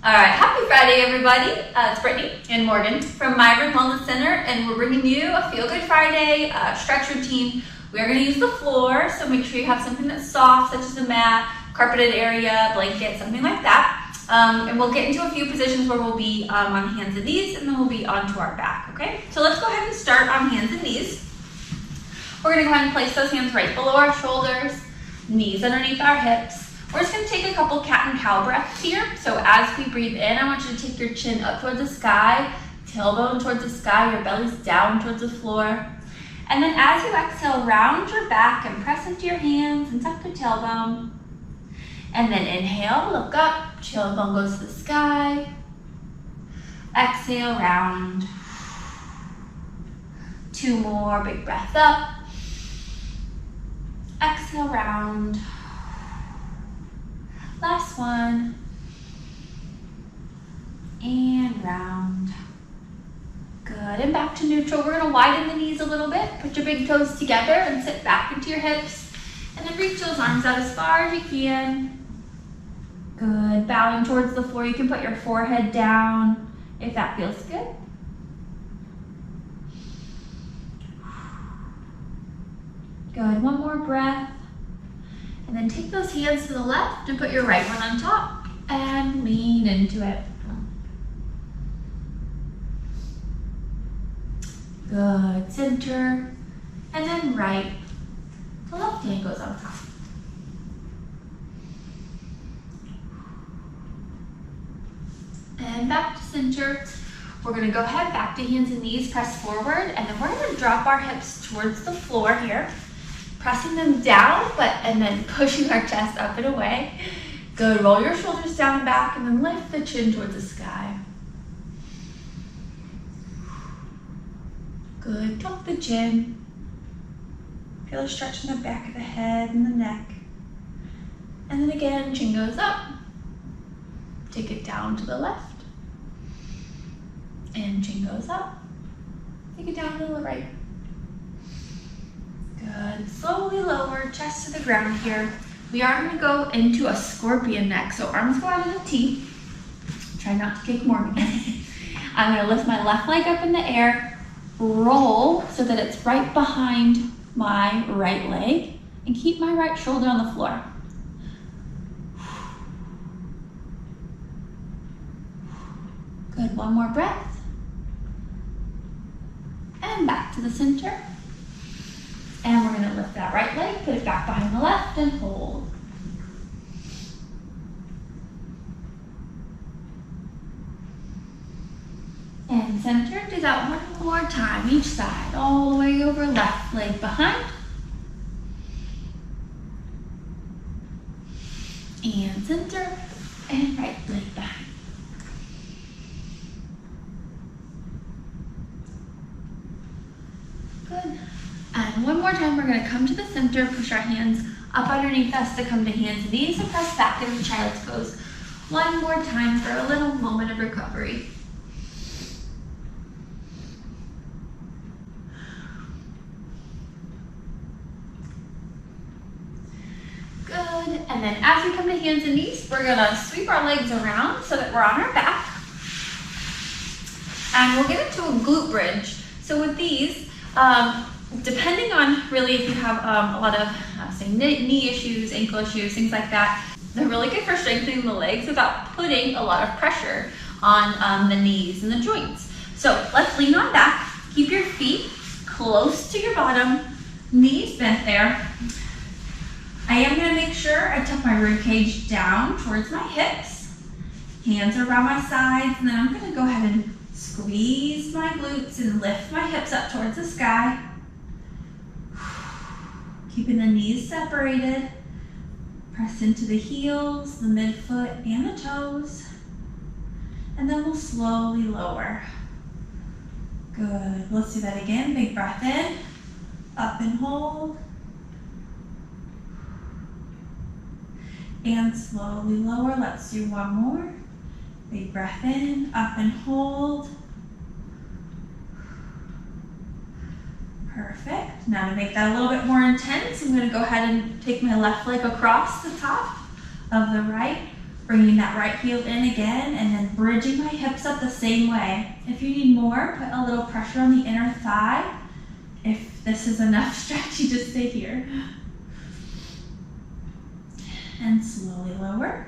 All right, happy Friday, everybody. It's Brittany And Morgan from Myron Wellness Center, and we're bringing you a Feel Good Friday stretch routine. We are going to use the floor, so make sure you have something that's soft, such as a mat, carpeted area, blanket, something like that. And we'll get into a few positions where we'll be on hands and knees, and then we'll be onto our back, okay? So let's go ahead and start on hands and knees. We're going to go ahead and place those hands right below our shoulders, knees underneath our hips. We're just going to take a couple cat and cow breaths here. So as we breathe in, I want you to take your chin up towards the sky, tailbone towards the sky, your belly's down towards the floor. And then as you exhale, round your back and press into your hands and tuck your tailbone. And then inhale, look up, tailbone goes to the sky. Exhale, round. 2 more, big breath up. Exhale, round. Last one. And round. Good, and back to neutral. We're gonna widen the knees a little bit. Put your big toes together and sit back into your hips. And then reach those arms out as far as you can. Good, bowing towards the floor. You can put your forehead down if that feels good. Good, one more breath. And then take those hands to the left and put your right one on top and lean into it. Good, center, and then right. The left hand goes on top. And back to center. We're gonna go ahead, back to hands and knees, press forward, and then we're gonna drop our hips towards the floor here. Pressing them down, and then pushing our chest up and away. Good, roll your shoulders down and back, and then lift the chin towards the sky. Good, tuck the chin. Feel a stretch in the back of the head and the neck. And then again, chin goes up. Take it down to the left. And chin goes up. Take it down to the right. Good. Slowly lower, chest to the ground here. We are going to go into a scorpion neck. So arms go out in a T. Try not to kick Morgan. I'm going to lift my left leg up in the air, roll so that it's right behind my right leg, and keep my right shoulder on the floor. Good. One more breath. And back to the center. And we're going to lift that right leg, put it back behind the left, and hold. And center, do that one more time, each side, all the way over, left leg behind. And center, and right leg behind. Good. And one more time, we're going to come to the center, push our hands up underneath us to come to hands and knees, and press back into child's pose. One more time for a little moment of recovery. Good. And then as we come to hands and knees, we're going to sweep our legs around so that we're on our back. And we'll get into a glute bridge. So with these, depending on really if you have a lot of say knee issues, ankle issues, things like that, they're really good for strengthening the legs without putting a lot of pressure on the knees and the joints. So let's lean on back. Keep your feet close to your bottom, knees bent there. I am going to make sure I tuck my rib cage down towards my hips. Hands are around my sides, and then I'm going to go ahead and squeeze my glutes and lift my hips up towards the sky. Keeping the knees separated. Press into the heels, the midfoot, and the toes. And then we'll slowly lower. Good. Let's do that again. Big breath in. Up and hold. And slowly lower. Let's do one more. Big breath in. Up and hold. Perfect. Now to make that a little bit more intense, I'm going to go ahead and take my left leg across the top of the right, Bringing that right heel in again and then bridging my hips up the same way. If you need more, put a little pressure on the inner thigh. If this is enough stretch, you just stay here. And slowly lower.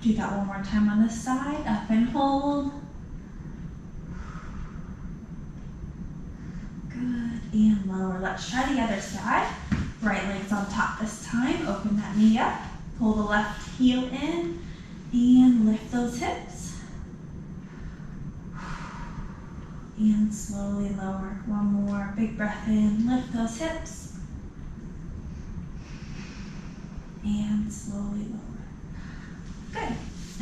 Do that one more time on this side. Up and hold. Good, and lower. Let's try the other side. Right leg's on top this time. Open that knee up. Pull the left heel in and lift those hips. And slowly lower. One more. Big breath in. Lift those hips. And slowly lower. Good.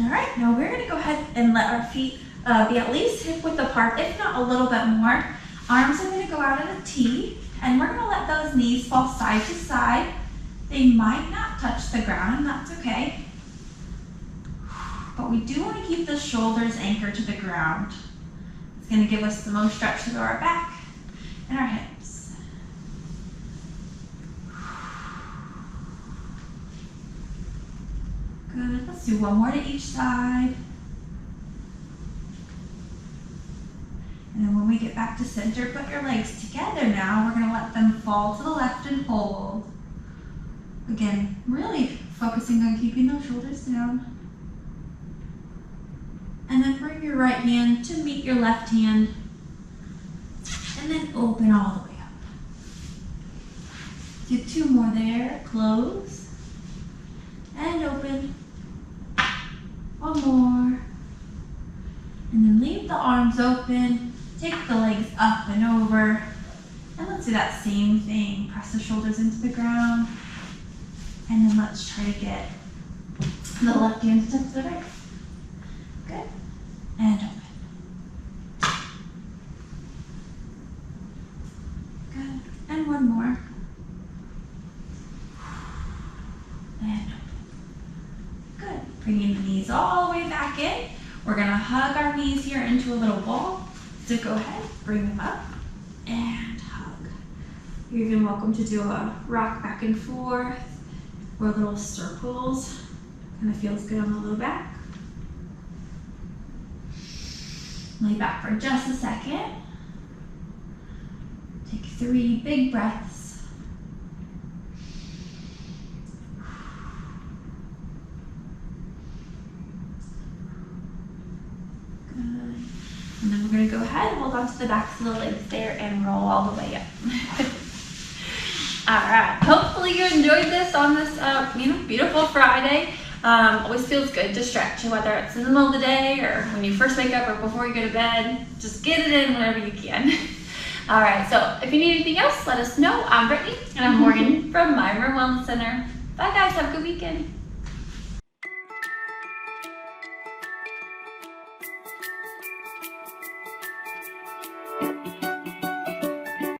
All right, now we're going to go ahead and let our feet be at least hip width apart, if not a little bit more. Arms are going to go out in a T, and we're going to let those knees fall side to side. They might not touch the ground, and that's okay. But we do want to keep the shoulders anchored to the ground. It's going to give us the most stretch through our back and our hips. Good, let's do one more to each side. And then when we get back to center, put your legs together now. We're gonna let them fall to the left and hold. Again, really focusing on keeping those shoulders down. And then bring your right hand to meet your left hand. And then open all the way up. Do 2 more there, close. And open. 1 more. And then leave the arms open. Take the legs up and over. And let's do that same thing. Press the shoulders into the ground. And then let's try to get the left hand to touch the right. Good. And open. Good. And 1 more. And open. Good. Bringing the knees all the way back in. We're gonna hug our knees here into a little ball. So go ahead, bring them up and hug. You're even welcome to do a rock back and forth or little circles. Kind of feels good on the low back. Lay back for just a second. Take 3 big breaths. And then we're going to go ahead, hold on to the backs of the legs there and roll all the way up. All right, hopefully you enjoyed this on this beautiful Friday. Always feels good to stretch, whether it's in the middle of the day or when you first wake up or before you go to bed. Just get it in whenever you can. All right, so if you need anything else, let us know. I'm Brittany, and I'm Morgan from My Room Wellness Center. Bye guys, have a good weekend.